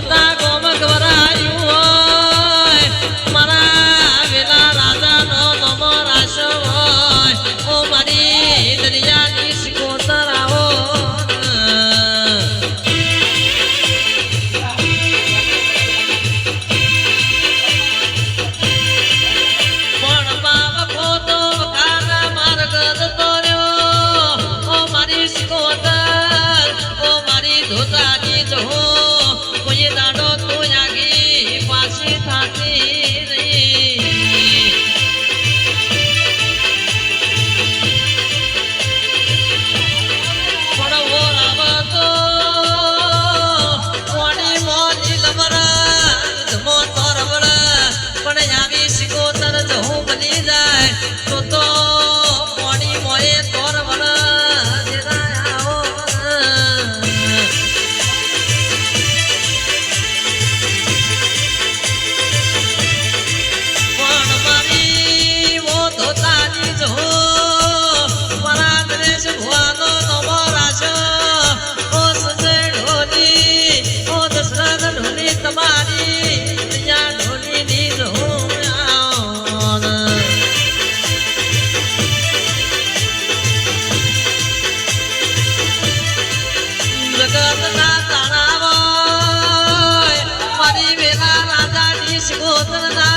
ધોતા ગોમ ગવરાયું હોય મારા વેલા રાજાનો નમો રાશો હોય ઓ મારી દરિયાની સિકોતર આવો પણ બાપ ખોતો ખાના માર્ગ જતો રહ્યો ઓ મારી સિકોતર ઓ મારી ધોતાની જો કોઈ દાડો તું આગી પાછી થાતી નહીં પણ ઓ રાવતો કોણી મોની લમરા ધમો તોરવડા પણ આવી સિકોતર જો બની જાય તો કોણી મોએ તોરવડા દેરાયા હો જગતના તાણાવા મારી વેલા રાજાની સિકોતરના